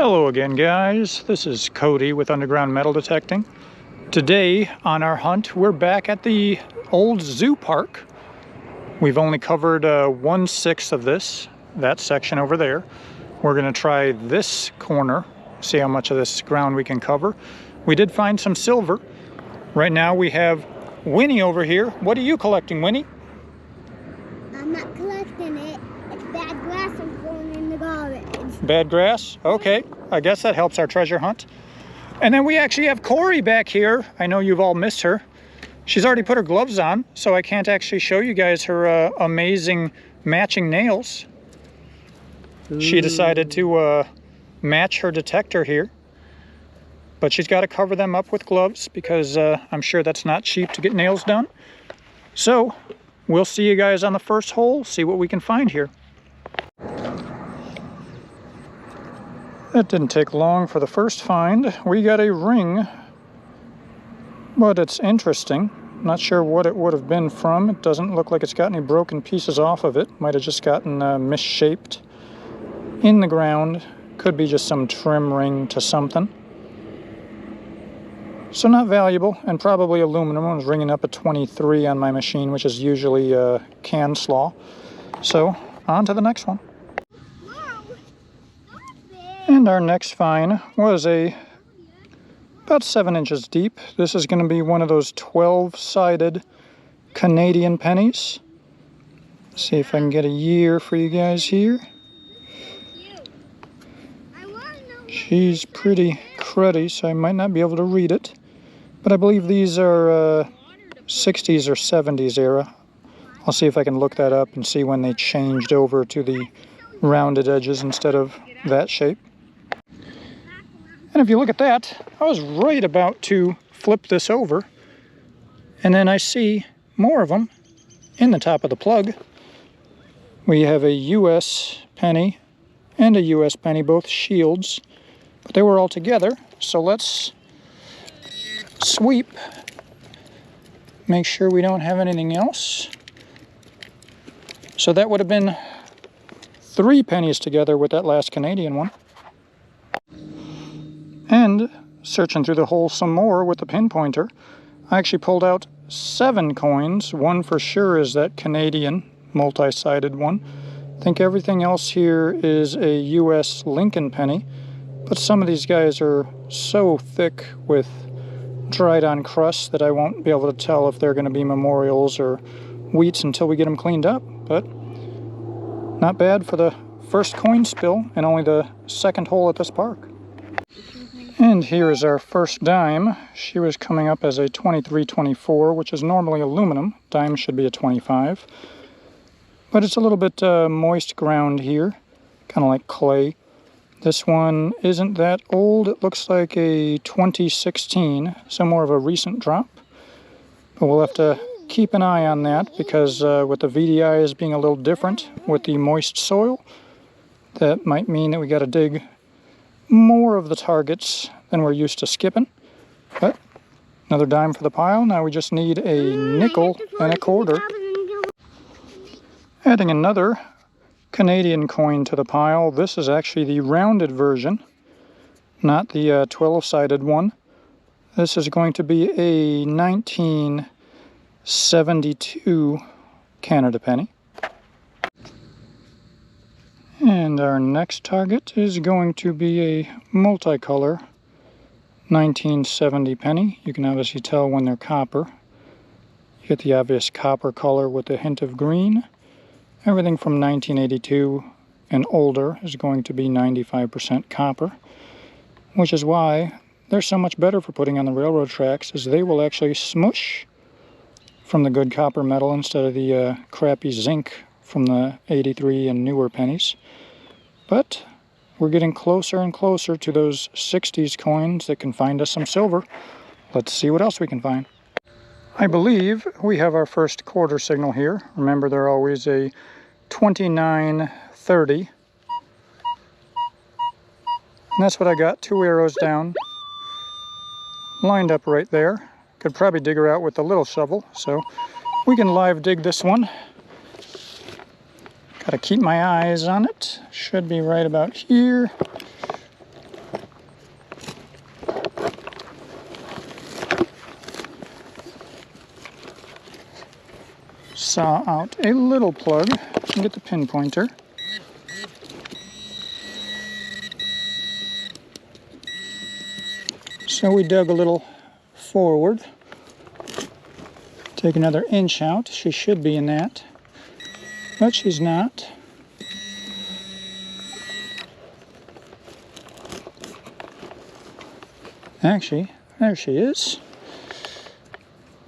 Hello again, guys. This is Cody with Underground Metal Detecting. Today on our hunt, we're back at the old zoo park. We've only covered 1/6 of that section over there. We're going to try this corner, see how much of this ground we can cover. We did find some silver. Right now we have Wynnie over here. What are you collecting, Wynnie? I'm not collecting it. It's bad grass I'm throwing in the garbage. Bad grass? Okay. I guess that helps our treasure hunt. And then we actually have Corey back here. I know you've all missed her. She's already put her gloves on, so I can't actually show you guys her amazing matching nails. She decided to match her detector here. But she's got to cover them up with gloves because I'm sure that's not cheap to get nails done. So we'll see you guys on the first hole, see what we can find here. That didn't take long for the first find. We got a ring, but it's interesting. Not sure what it would have been from. It doesn't look like it's got any broken pieces off of it. Might have just gotten misshaped in the ground. Could be just some trim ring to something. So not valuable, and probably aluminum. I was ringing up a 23 on my machine, which is usually can slaw. So on to the next one. And our next find was about 7 inches deep. This is going to be one of those 12-sided Canadian pennies. See if I can get a year for you guys here. She's pretty cruddy, so I might not be able to read it. But I believe these are 60s or 70s era. I'll see if I can look that up and see when they changed over to the rounded edges instead of that shape. And if you look at that, I was right about to flip this over, and then I see more of them in the top of the plug. We have a US penny and a US penny, both shields, but they were all together. So let's sweep, make sure we don't have anything else. So that would have been 3 pennies together with that last Canadian one. And searching through the hole some more with the pinpointer, I actually pulled out 7 coins. One for sure is that Canadian multi-sided one. I think everything else here is a US Lincoln penny, but some of these guys are so thick with dried on crust that I won't be able to tell if they're going to be memorials or wheats until we get them cleaned up. But not bad for the first coin spill and only the second hole at this park. And here is our first dime. She was coming up as a 2324, which is normally aluminum. Dime should be a 25. But it's a little bit moist ground here, kind of like clay. This one isn't that old. It looks like a 2016, so more of a recent drop. But we'll have to keep an eye on that because with the VDIs being a little different with the moist soil, that might mean that we got to dig more of the targets than we're used to skipping. But another dime for the pile. Now we just need a nickel and a quarter. Adding another Canadian coin to the pile. This is actually the rounded version, not the 12-sided one. This is going to be a 1972 Canada penny. And our next target is going to be a multicolor 1970 penny. You can obviously tell when they're copper. You get the obvious copper color with a hint of green. Everything from 1982 and older is going to be 95% copper, which is why they're so much better for putting on the railroad tracks, as they will actually smush from the good copper metal instead of the crappy zinc from the 83 and newer pennies. But we're getting closer and closer to those 60s coins that can find us some silver. Let's see what else we can find. I believe we have our first quarter signal here. Remember, they're always a 2930. And that's what I got, 2 arrows down, lined up right there. Could probably dig her out with a little shovel, so we can live dig this one. Gotta keep my eyes on it. Should be right about here. saw out a little plug and get the pinpointer. So we dug a little forward. Take another inch out. She should be in that, but she's not. Actually, there she is.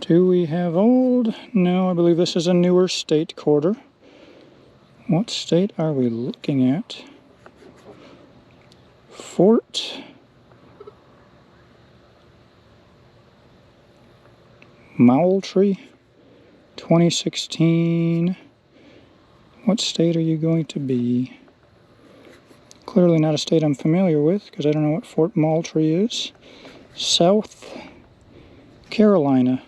Do we have old? No, I believe this is a newer state quarter. What state are we looking at? Fort Moultrie, 2016. What state are you going to be? Clearly not a state I'm familiar with, because I don't know what Fort Moultrie is. South Carolina.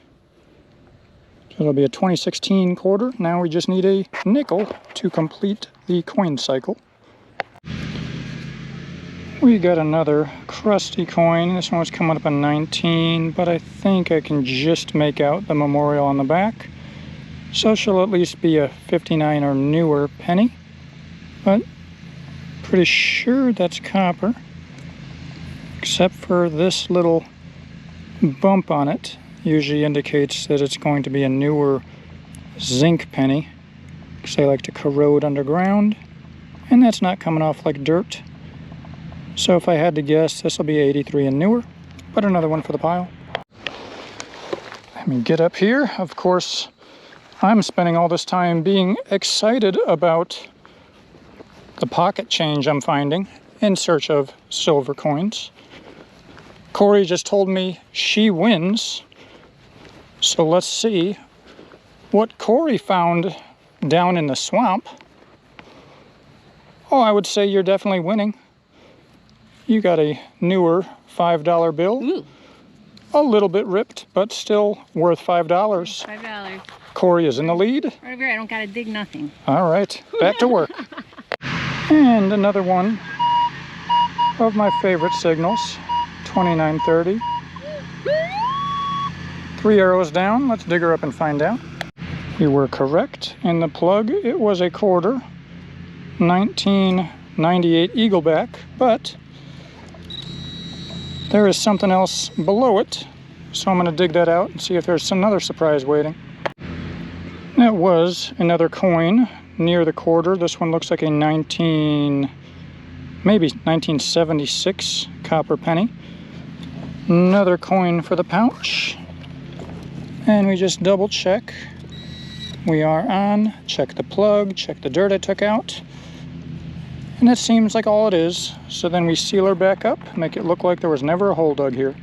So it'll be a 2016 quarter. Now we just need a nickel to complete the coin cycle. We got another crusty coin. This one was coming up a 19, but I think I can just make out the memorial on the back. So she'll at least be a 59 or newer penny, but pretty sure that's copper, except for this little bump on it. Usually indicates that it's going to be a newer zinc penny, because they like to corrode underground, and that's not coming off like dirt. So if I had to guess, this will be 83 and newer, but another one for the pile. Let me get up here. Of course, I'm spending all this time being excited about the pocket change I'm finding in search of silver coins. Corey just told me she wins, so let's see what Corey found down in the swamp. Oh, I would say you're definitely winning. You got a newer $5 bill. Ooh. A little bit ripped, but still worth $5. $5. Corey is in the lead. Right over here, I don't gotta dig nothing. All right, back to work. And another one of my favorite signals, 2930. 3 arrows down. Let's dig her up and find out. We were correct. In the plug, it was a quarter, 1998 Eagleback, but there is something else below it, so I'm going to dig that out and see if there's another surprise waiting. That was another coin near the quarter. This one looks like a maybe 1976 copper penny. Another coin for the pouch. And we just double check. We are on. Check the plug, check the dirt I took out. And that seems like all it is. So then we seal her back up, make it look like there was never a hole dug here.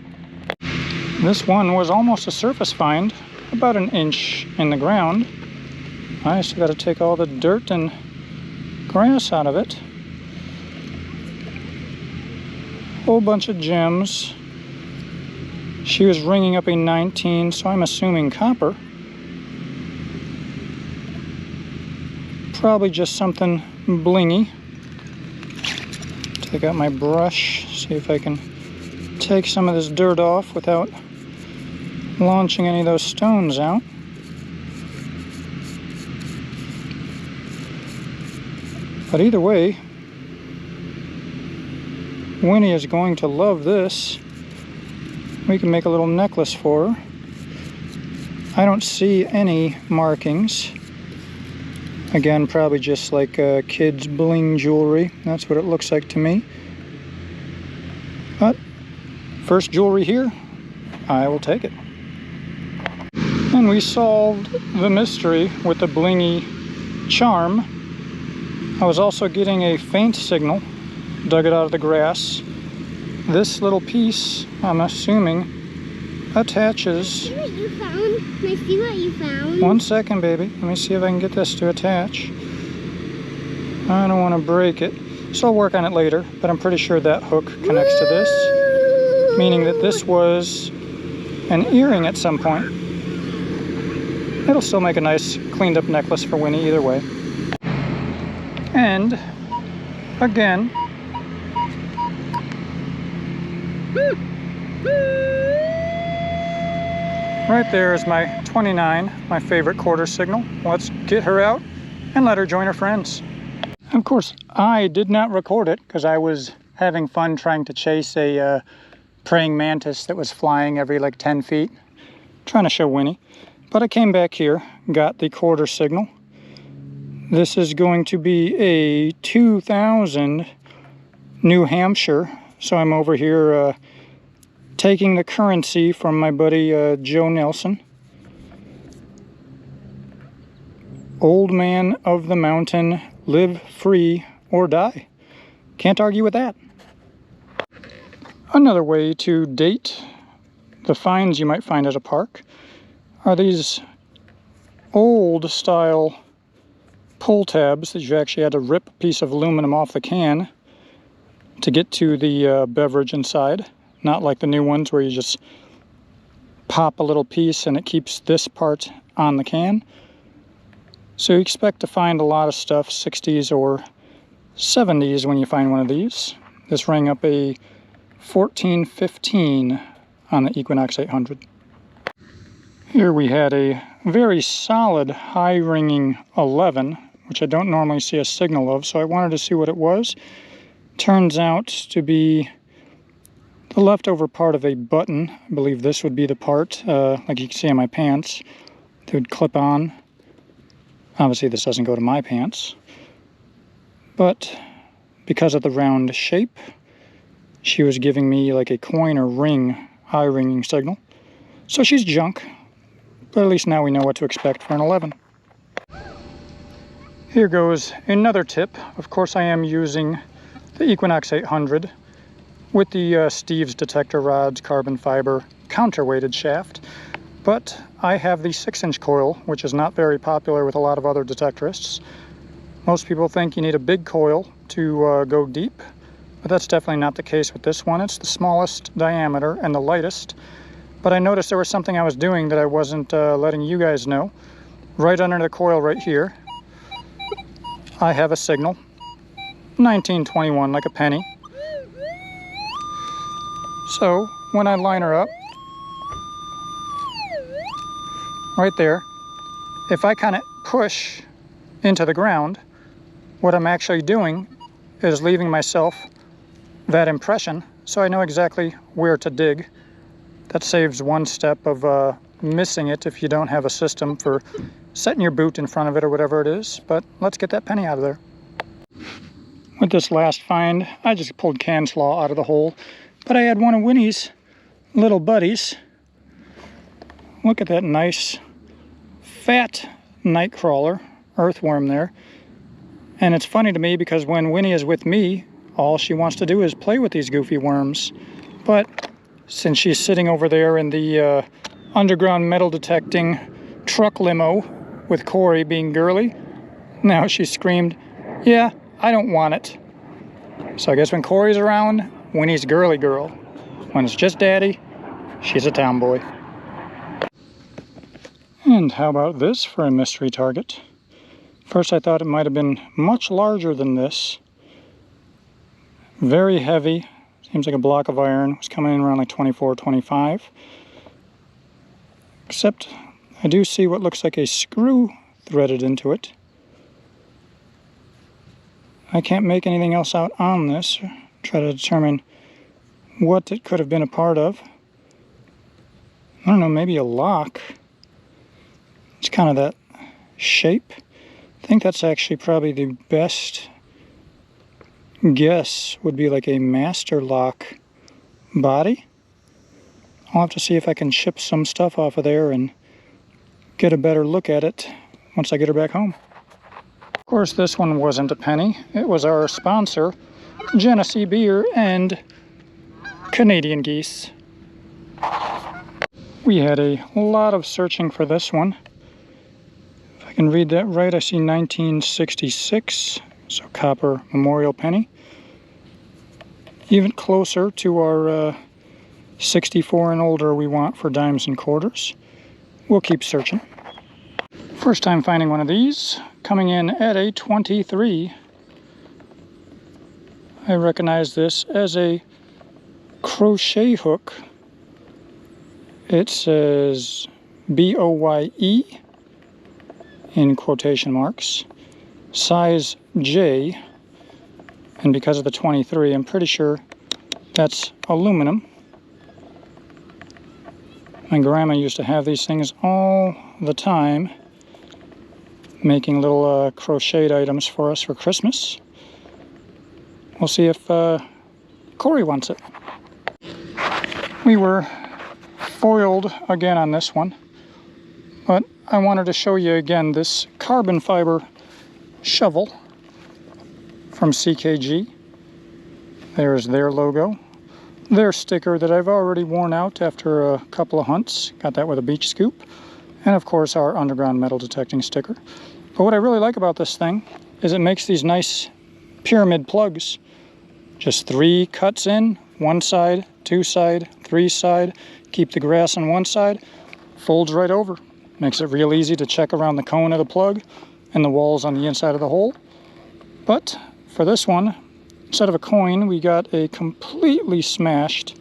This one was almost a surface find, about an inch in the ground. I still got to take all the dirt and grass out of it. Whole bunch of gems. She was ringing up a 19, so I'm assuming copper. Probably just something blingy. Take out my brush, see if I can take some of this dirt off without launching any of those stones out. But either way, Wynnie is going to love this. We can make a little necklace for her. I don't see any markings. Again, probably just like kids' bling jewelry. That's what it looks like to me. But first jewelry here, I will take it. And we solved the mystery with the blingy charm. I was also getting a faint signal. Dug it out of the grass. This little piece, I'm assuming, attaches. See what you found? Can I see what you found? 1 second, baby. Let me see if I can get this to attach. I don't want to break it, so I'll work on it later, but I'm pretty sure that hook connects to this, meaning that this was an earring at some point. It'll still make a nice cleaned up necklace for Wynnie either way. And again, Right there is my 29, my favorite quarter signal. Let's get her out and let her join her friends. Of course, I did not record it because I was having fun trying to chase a praying mantis that was flying every like 10 feet, trying to show Wynnie. But I came back here, got the quarter signal. This is going to be a 2000 New Hampshire, so I'm over here taking the currency from my buddy Joe Nelson. Old man of the mountain, live free or die. Can't argue with that. Another way to date the finds you might find at a park are these old style pull tabs that you actually had to rip a piece of aluminum off the can to get to the beverage inside. Not like the new ones where you just pop a little piece and it keeps this part on the can. So you expect to find a lot of stuff 60s or 70s when you find one of these. This rang up a 1415 on the Equinox 800. Here we had a very solid high ringing 11, which I don't normally see a signal of, so I wanted to see what it was. Turns out to be the leftover part of a button. I believe this would be the part, like you can see on my pants, that would clip on. Obviously this doesn't go to my pants, but because of the round shape, she was giving me like a coin or ring, high ringing signal. So she's junk, but at least now we know what to expect for an 11. Here goes another tip. Of course I am using the Equinox 800 with the Steve's detector rods, carbon fiber, counterweighted shaft. But I have the 6-inch coil, which is not very popular with a lot of other detectorists. Most people think you need a big coil to go deep, but that's definitely not the case with this one. It's the smallest diameter and the lightest. But I noticed there was something I was doing that I wasn't letting you guys know. Right under the coil right here, I have a signal. 1921, like a penny. So when I line her up, right there, if I kind of push into the ground, what I'm actually doing is leaving myself that impression, so I know exactly where to dig. That saves one step of missing it if you don't have a system for setting your boot in front of it or whatever it is. But let's get that penny out of there. With this last find, I just pulled can slaw out of the hole, but I had one of Wynnie's little buddies. Look at that nice fat night crawler, earthworm there. And it's funny to me because when Wynnie is with me, all she wants to do is play with these goofy worms. But since she's sitting over there in the underground metal detecting truck limo with Corey being girly, now she screamed, "Yeah, I don't want it." So I guess when Corey's around, Wynnie's girly girl. When it's just Daddy, she's a tomboy. And how about this for a mystery target? First I thought it might have been much larger than this. Very heavy. Seems like a block of iron. It was coming in around like 24, 25. Except I do see what looks like a screw threaded into it. I can't make anything else out on this. Try to determine what it could have been a part of. I don't know, maybe a lock. It's kind of that shape. I think that's actually probably the best guess, would be like a master lock body. I'll have to see if I can chip some stuff off of there and get a better look at it once I get her back home. Of course, this one wasn't a penny. It was our sponsor, Genesee Beer and Canadian geese. We had a lot of searching for this one. If I can read that right, I see 1966, so copper memorial penny. Even closer to our 64 and older we want for dimes and quarters. We'll keep searching. First time finding one of these, coming in at a 23. I recognize this as a crochet hook. It says BOYE in quotation marks, size J, and because of the 23, I'm pretty sure that's aluminum. My grandma used to have these things all the time, making little crocheted items for us for Christmas. We'll see if Corey wants it. We were foiled again on this one, but I wanted to show you again this carbon fiber shovel from CKG. There's their logo, their sticker that I've already worn out after a couple of hunts. Got that with a beach scoop, and of course our underground metal detecting sticker. But what I really like about this thing is it makes these nice pyramid plugs. Just 3 cuts in, 1 side, 2 side, 3 side. Keep the grass on 1 side, folds right over. Makes it real easy to check around the cone of the plug and the walls on the inside of the hole. But for this one, instead of a coin, we got a completely smashed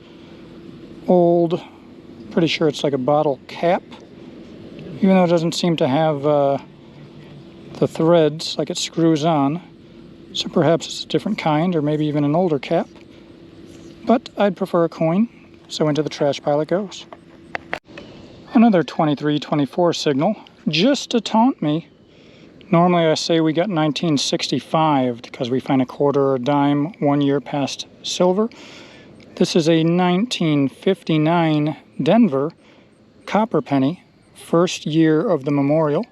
old, pretty sure it's like a bottle cap, even though it doesn't seem to have the threads like it screws on. So perhaps it's a different kind, or maybe even an older cap. But I'd prefer a coin, so into the trash pile it goes. Another 23-24 signal, just to taunt me. Normally I say we got 1965 because we find a quarter or a dime 1 year past silver. This is a 1959 Denver copper penny, first year of the memorial,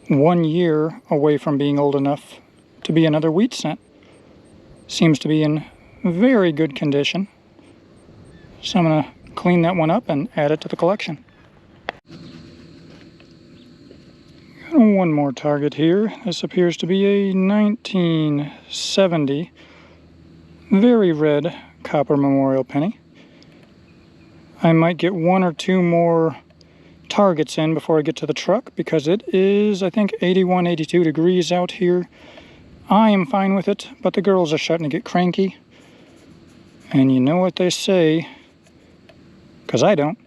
1 year away from being old enough to be another wheat cent. Seems to be in very good condition. So I'm going to clean that one up and add it to the collection. Got one more target here. This appears to be a 1970 very red copper memorial penny. I might get 1 or 2 more targets in before I get to the truck because it is, I think, 81, 82 degrees out here. I am fine with it, but the girls are starting to get cranky. And you know what they say, because I don't.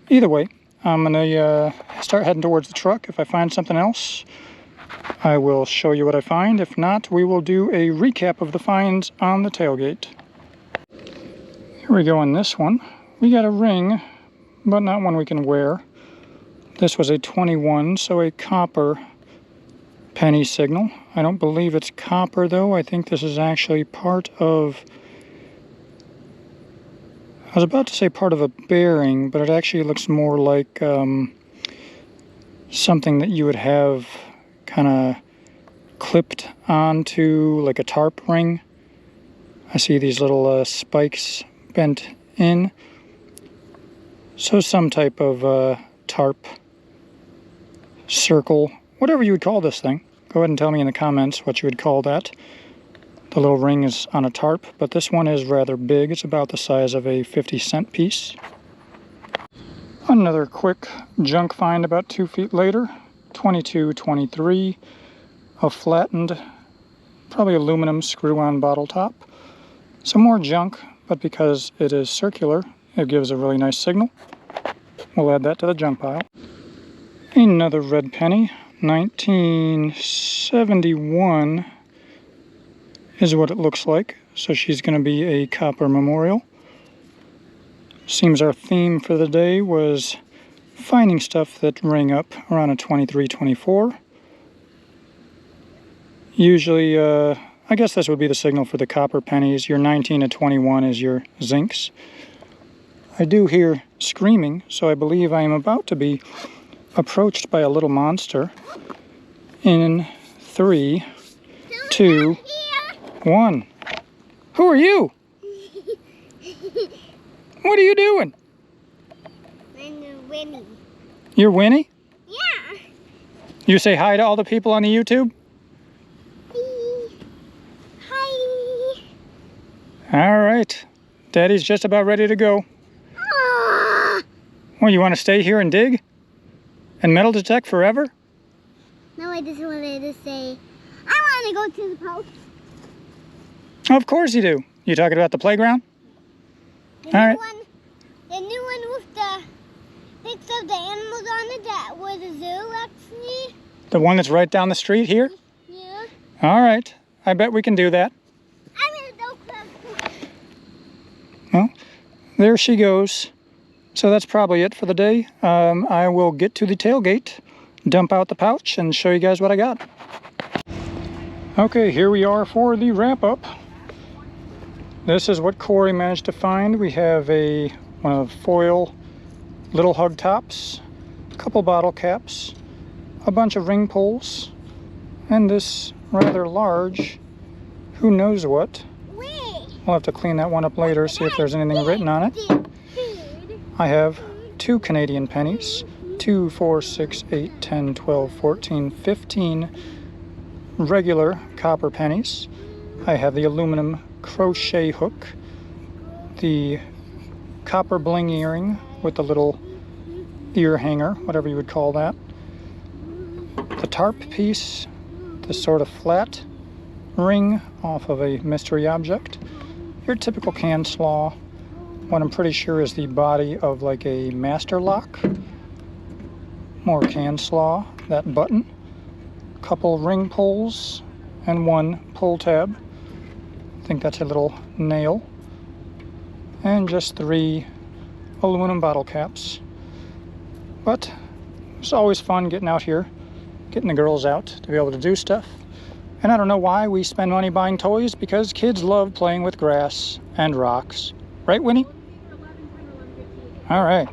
Either way, I'm going to start heading towards the truck. If I find something else, I will show you what I find. If not, we will do a recap of the finds on the tailgate. Here we go on this one. We got a ring, but not one we can wear. This was a 21, so a copper penny signal. I don't believe it's copper though. I think this is actually part of, I was about to say part of a bearing, but it actually looks more like something that you would have kind of clipped onto like a tarp ring. I see these little spikes bent in. So some type of tarp, circle, whatever you would call this thing. Go ahead and tell me in the comments what you would call that. The little ring is on a tarp, but this one is rather big. It's about the size of a 50-cent piece. Another quick junk find about 2 feet later. 22-23, a flattened, probably aluminum screw-on bottle top. Some more junk, but because it is circular, it gives a really nice signal. We'll add that to the junk pile. Another red penny, 1971 is what it looks like. So she's going to be a copper memorial. Seems our theme for the day was finding stuff that ring up around a 23-24. Usually, I guess this would be the signal for the copper pennies. Your 19 to 21 is your zincs. I do hear screaming, so I believe I am about to be approached by a little monster. In 3, 2, 1. Who are you? What are you doing? I'm Wynnie. You're Wynnie? Yeah. You say hi to all the people on the YouTube? Hi. All right. Daddy's just about ready to go. Ah. Well, you want to stay here and dig? And metal detect forever? No, I just wanted to say, I want to go to the post. Of course you do. You talking about the playground? The All new right. one, the new one with the big picture of the animals on it that was a zoo, actually? The one that's right down the street here? Yeah. All right. I bet we can do that. I'm gonna go close. Well, there she goes. So that's probably it for the day. I will get to the tailgate, dump out the pouch, and show you guys what I got. Okay, here we are for the wrap-up. This is what Corey managed to find. We have one of the foil little hug tops, a couple bottle caps, a bunch of ring pulls, and this rather large, who knows what. Wait. We'll have to clean that one up later, see if there's anything written on it. I have 2 Canadian pennies, 2, 4, 6, 8, 10, 12, 14, 15 regular copper pennies. I have the aluminum crochet hook, the copper bling earring with the little ear hanger, whatever you would call that, the tarp piece, the sort of flat ring off of a mystery object, your typical can slaw, what I'm pretty sure is the body of like a master lock, more can slaw, that button, couple ring pulls, and 1 pull tab. I think that's a little nail, and just 3 aluminum bottle caps. But it's always fun getting out here, getting the girls out to be able to do stuff. And I don't know why we spend money buying toys, because kids love playing with grass and rocks. Right, Wynnie? All right.